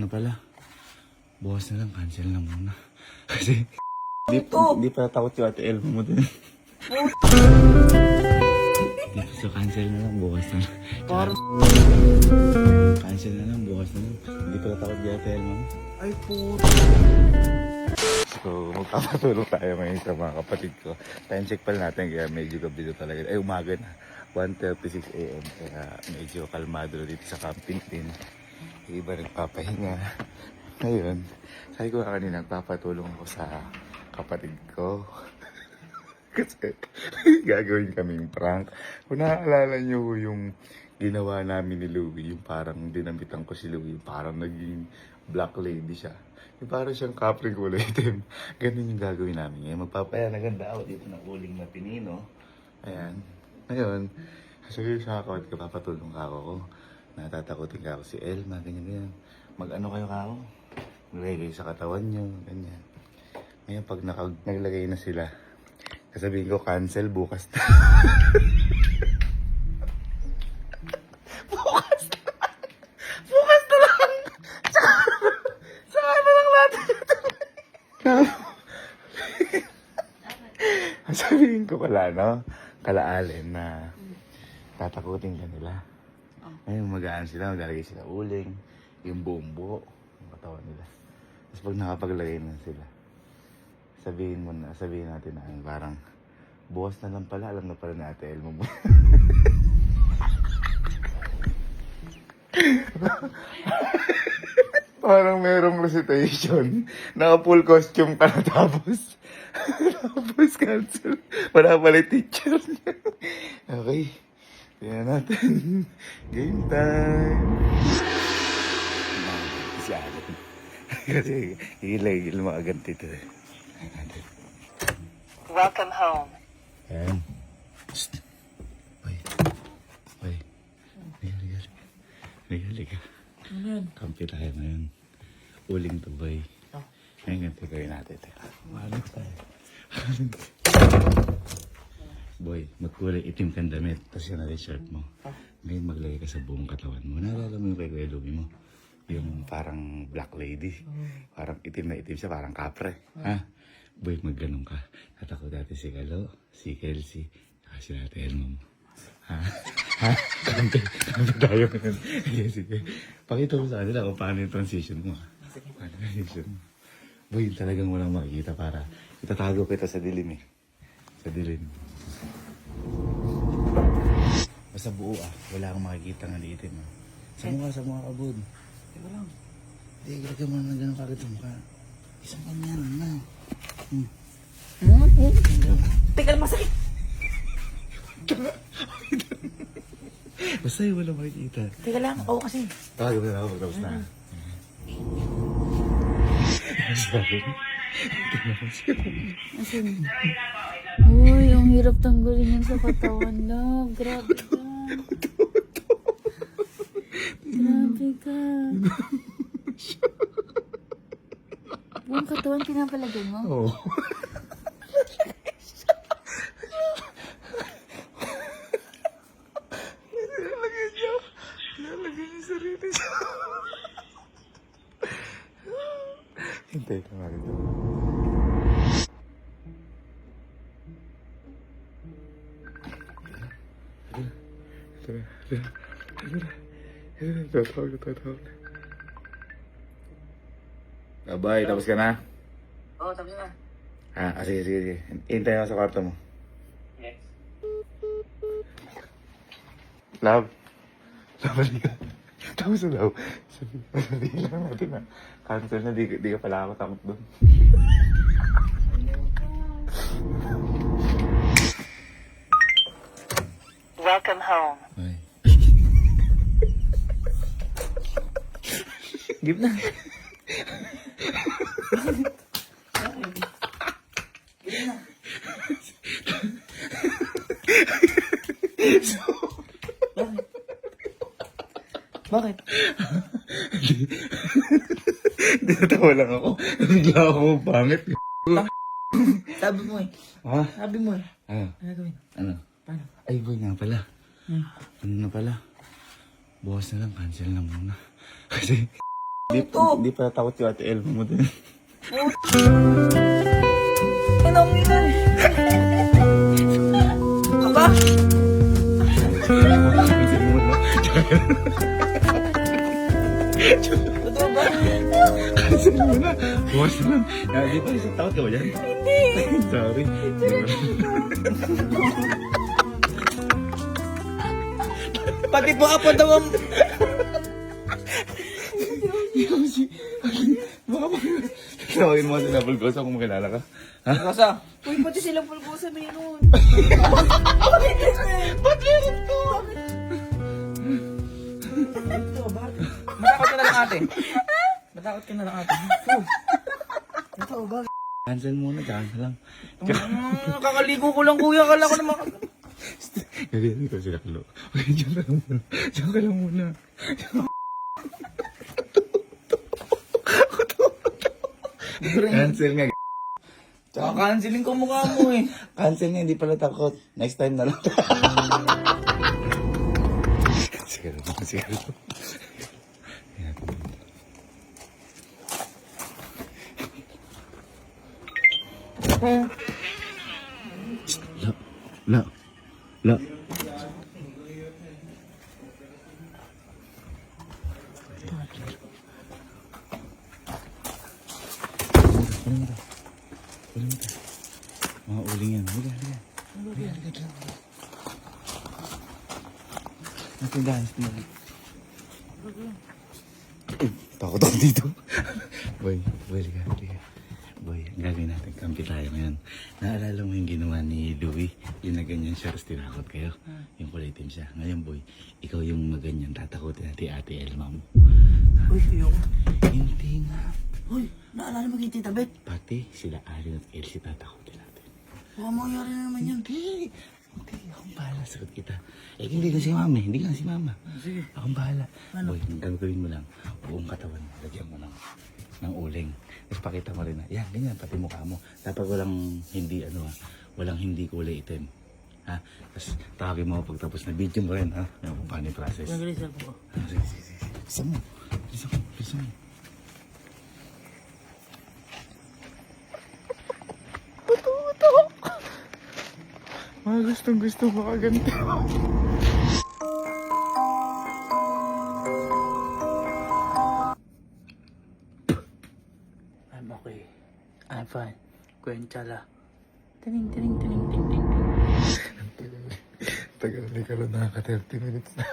na pala. Bukas na lang, cancel na muna. Kasi, di pala takot yung ate Elmo mo din. Dito so cancel na lang, bukas na lang. Cancel na lang, bukas na lang. Hindi pala takot yung ate Elmo mo. Ay, puto. So, magpapatulong tayo ngayon sa mga kapatid ko. Time check pala natin, kaya medyo gabi na talaga. Ay, umaga na. 1:36 AM. Kaya medyo kalmado na dito sa camping din. Yung iba nagpapahinga. Ngayon, sabi ko kanina, nagpapatulong ako sa kapatid ko. Kasi gagawin kaming prank. Kung naaalala nyo yung ginawa namin ni Louie, yung parang dinamitan ko si Louie, parang naging black lady siya. Yung parang siyang kapring kulay itim. Ganun yung gagawin namin ngayon. Magpapaya, naganda ako dito ng uling na pinino. Ayan. Ngayon, sasabihin sa kapatid ko, papatulong ka ako. Natatakutin ka ako si Elma, ganyan. Mag-ano kayo ka ako? Maglagay kayo sa katawan nyo, ganyan. Ngayon, pag naglagay na sila, sasabihin ko, cancel bukas na. Bukas na lang! Saka na lang natin ito. Sabihin ko pala, no? Kalaalin na tatakutin ka nila. Ngayon, magaan sila, maglalagay sila uling, yung buong buo, yung katawan nila. Tapos pag nakapaglagay na sila, sabihin natin na parang, bukas na lang pala, alam na pala na ate Elmo mo. Parang merong recitation, naka full costume ka na tapos cancel. Wala pala yung teacher niya. Okay, tingnan natin. Game time. Si Alan. Kasi higil mga ganti ito eh. Welcome home. Ayan. Psst. Uy. Uy. Liga. Ano yan? Kampi tayo ngayon. Uling to boy. Ngayon ganito gawin natin. Mahalog tayo. Boy, magkulay itim kang damit. Tapos yun natin shirt mo. Ngayon maglagay ka sa buong katawan mo. Naalala mo yung kay Kuya Louie mo? Yung parang black lady. Parang itim na itim siya, parang kapre. Ha? Boy, magganong ka. Tatakot natin si Kalo, si Kelsey, kasi natin Elmo mo. Ha? Ha? Kampi tayo ngayon. Sige. Pakita mo sa kanila kung paano yung transition mo. Paano yung transition mo. Boy, talagang walang makikita para itatago kita sa dilim eh. Sa dilim. Basta buo ah. Wala akong makikita ng liitin ah. Sa mukha abod. Teka lang. Hindi, ilagay mo na gano'n kagad sa mukha. Isang ganyan na. Teka lang, masakit. Basta yung walang makikita. Teka lang, oo kasi. Tawagin mo na ako pagtapos na. Sabi. Asin? Uy, ang hirap tanggalin yan sa katawan, love. Grabe ka. Grabe ka. Buong katawan pinapalagay mo? Oo. Nilalagay niya sarili siya. Hintay ka nga rin. Tatawag. Bye, tapos ka na? Oo, tapos na. Sige. Hintay ako sa kwarto mo. Yes. Love, halika. Tapos na daw. Sabihin lang natin na cancel na, di ka pala ako takot doon. Welcome home. Ay. Give na. Bakit? Dinatawa lang ako. Bigla ako pangit. Sabi mo eh. Ha? Sabi mo eh. Ano? Ano gawin? Ano? Paano? Ay, boy nga pala. Ano na pala? Bukas na lang, cancel na muna. Kasi Hindi pala takot yung ate Elmo mo din. Ano ang ina eh? Aba? Cancel mo na. Totoo ba? Cancel mo na. Bukas naman. Di pa isang takot ka ba dyan? Hindi. Sorry. Pati po ako daw ang... Tawagin mo kasi na Bulgosa kung makilala ka. Rosa. Uy, pati silang pulgosa meron. Ba't meron to? Matakot ka na lang ate. Matakot ka na lang ate. Totoo ba? Cancel muna, cancel lang. Kakaligo ko lang kuya. Kala ko naman. Gagawin ko sila kalo. Okay, dyan ka lang muna. Dyan ka lang muna. Cancel nga. Kakansilin ko mukha mo eh. Cancel nga, hindi pala takot. Next time na lang. Sige lang, sige lang. La. La. Mga uling yan. Higa, higa. Higa. Natindahan. Takot ako dito. Boy, higa. Boy, ang gagawin natin, kampi tayo ngayon. Naalala mo yung ginawa ni Louie? Yung na ganyan siya, tapos tinakot kayo. Yung kulay itim siya. Ngayon, boy, ikaw yung maganyan, tatakotin natin ate Elma mo. Uy, ayoko. Hindi nga. Uy, naalala mo kay Tita Bet? Pati sila Alin at Elsie tatakotin natin. Baka mangyari na naman yan. Hindi, akong bahala, sagot kita. Eh, hindi ka si mama, hindi ka si mama. Sige. Akong bahala. Boy, ang gagawin mo lang, buong katawan mo, lagyan mo ng uling. Tapos pakita mo rin na, yan, ganyan, pati mukha mo. Dapat walang hindi, walang hindi kulay itim. Ha? Tapos tawagin mo ako pagtapos na video mo rin, ha? Yung kung paano yung process. Ang galing ko. Sige. Bisa mo. Mga gustong gusto mo kaganti. I'm okay. I'm fine. Kwentsala. Tining, tining, tining, ting, ting, ting. Tagal ni Kalo, nakaka 30 minutes na.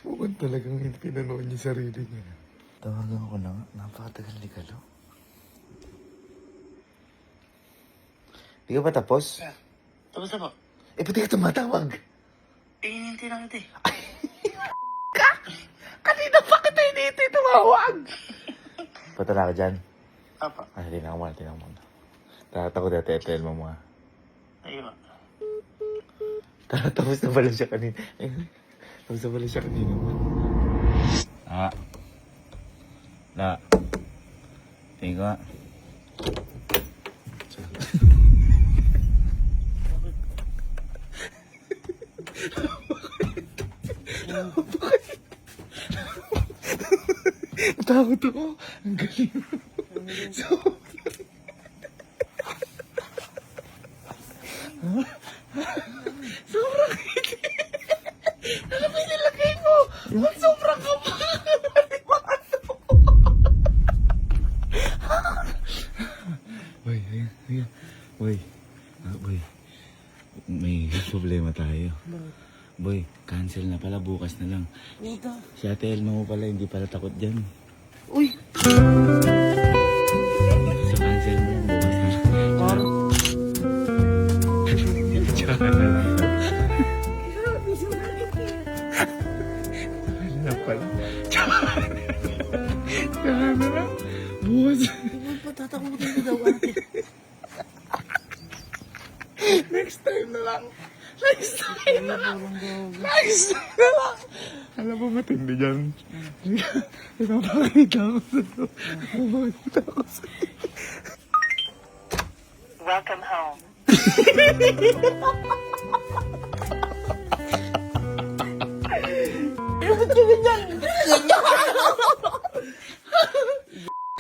Mukhang talagang pinanood niya sarili niya. Tawagan ko na nga, napakatagal ni Kalo. Di ka ba tapos? Tapos na po. Eh, pati ka tumatawag. Hinihintay lang ito eh. Kanina pa kita hindi tumawag. Patala ka dyan. Apa. Tinang mo na. Tatakot dati, etel mo mga. Ayun. Tapos na pala siya kanina. Tapos na pala siya kanina. Tingin ko nga. Takot ako. Ang galing. Sobrang hindi. Ano ba nilagay mo? Sobrang kapal. Boy, Boy. Boy. May problema tayo. Boy, cancel na pala. Bukas na lang. Puta. Si Ate Elma mo pala, hindi pala takot dyan. Uy. So cancel mo. Bukas na lang. Parang. Tsaka na lang. Alam pala. Tsaka na lang. Bukas. Uy, patatakutin ko daw ate. Next time na lang. Next time na lang. Alam mo, matindi dyan. Ipapakita ko sa'yo. Ipapakita ko sa'yo. Welcome home. Ano ba't ganyan? Ganyan!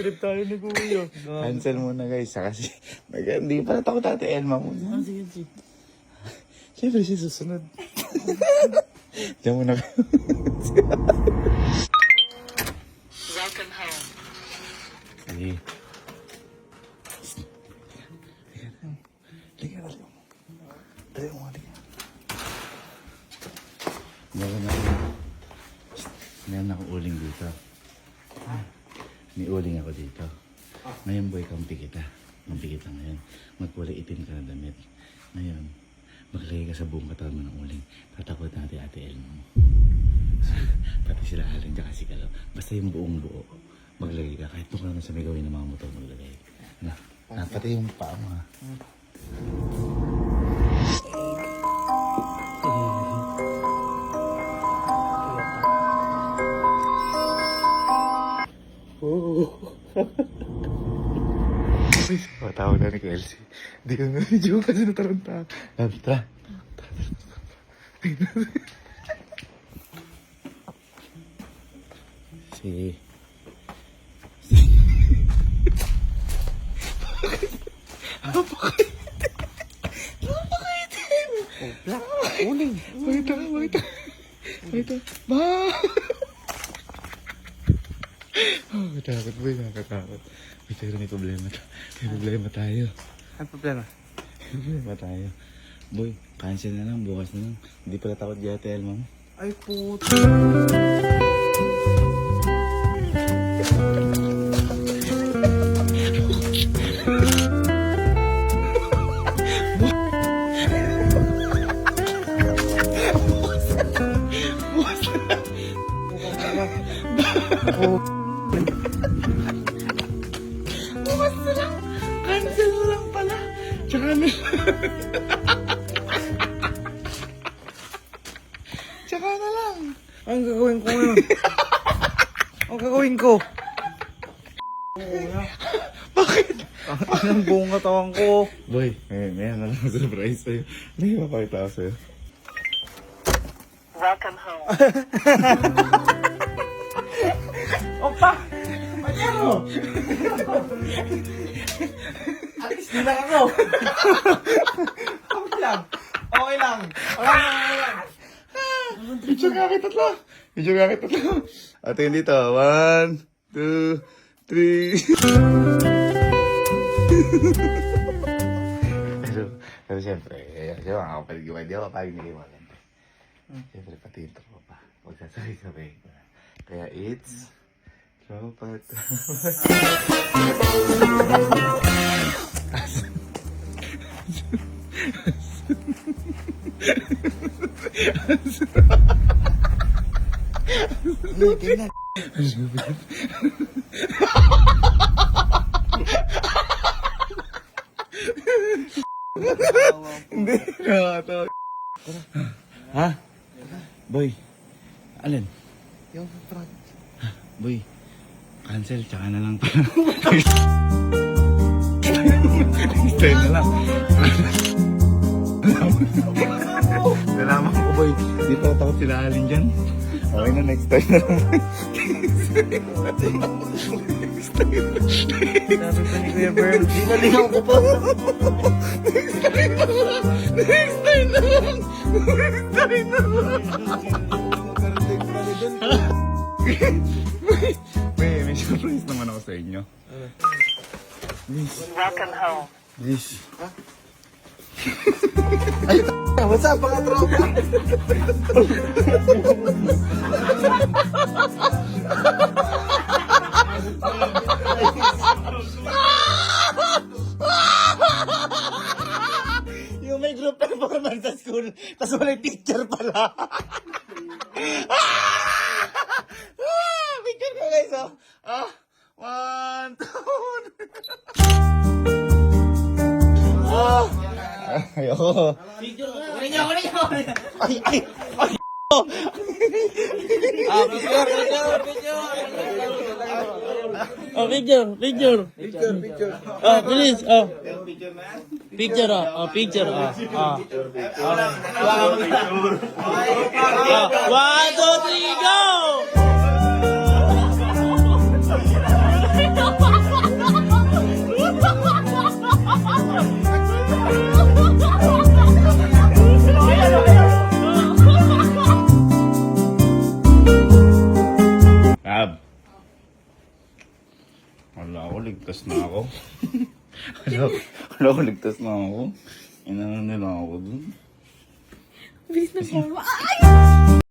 Trip tayo ni Kuya. Cancel muna guys. Kasi hindi pa natakot Ate Elma muna. Sige, sige. Siyempre siya susunod. Diyan muna kayo. Welcome home. Sige. Liga, dali mo. Dali mo, liga. Meron akong uling dito. May uling ako dito. Ngayon boy, kampi kita. Kampi kita ngayon. Magkulay itim ka na damit. Ngayon, maglagay ka sa buong katawan mo ng uling. Tatakot natin Ate Elma mo. Pati sila Aling tsaka si Kalo. Basta yung buong buo. Maglagay ka. Kahit kung ano sa may gawin ng mga motor, maglagay. Pati yung paa mo ha. Matawag na ni Kelsey. Hindi ka nga video kasi nataranta. Tara. Si... Uling. Wait. Ba! Takot boy, nakakatakot. Wait, pero may problema. May problema tayo. Ano problema? May problema tayo. Boy, cancel na lang, bukas na lang. Hindi pala takot di Ate Elma mo. Ay, puto. Cancel na lang pala. Tsaka na. Tsaka na lang. Anong gagawin ko ngayon? Anong gagawin ko? Bakit? Ang buong katawan ko. Boy, may ano lang surprise sa'yo. May mapakita ko sa'yo. Welcome home. Opa! Ano? Alis na lang ako. Okay lang. Okay lang. Picture nga kita tatlo. At yun dito. 1, 2, 3. Pero siyempre, mga kapatid ko, hindi ako kapag niliwalan. Siyempre, pati yung tropa pa. Huwag sasabay-sabay. Kaya it's... Tropa. Hindi, nakakatawa. Ha? Boy, alin? Yung front. Boy, cancel, tsaka na lang pala. Stay na lang. Nalaman ko, boy. Di pa takot sila Alin dyan. Okay na, next time na lang. Sabi pa ni Kuya Bern, di nalingaw ko po. Next time na lang. May surprise naman ako sa inyo. Welcome home. Please. What's up, mga tropa? Yung may group performance sa school, tapos wala yung teacher pala. Picture ko guys, oh. 1, 2. Ayoko. Picture ka. Kunin niyo. Ay. Picture. Please. Picture. Picture. 1, 2, 3, go! Ab. Wala ako, ligtas na ako. Wala ako, ligtas na ako. Inano nila ako dun. Bilis na po. Ay!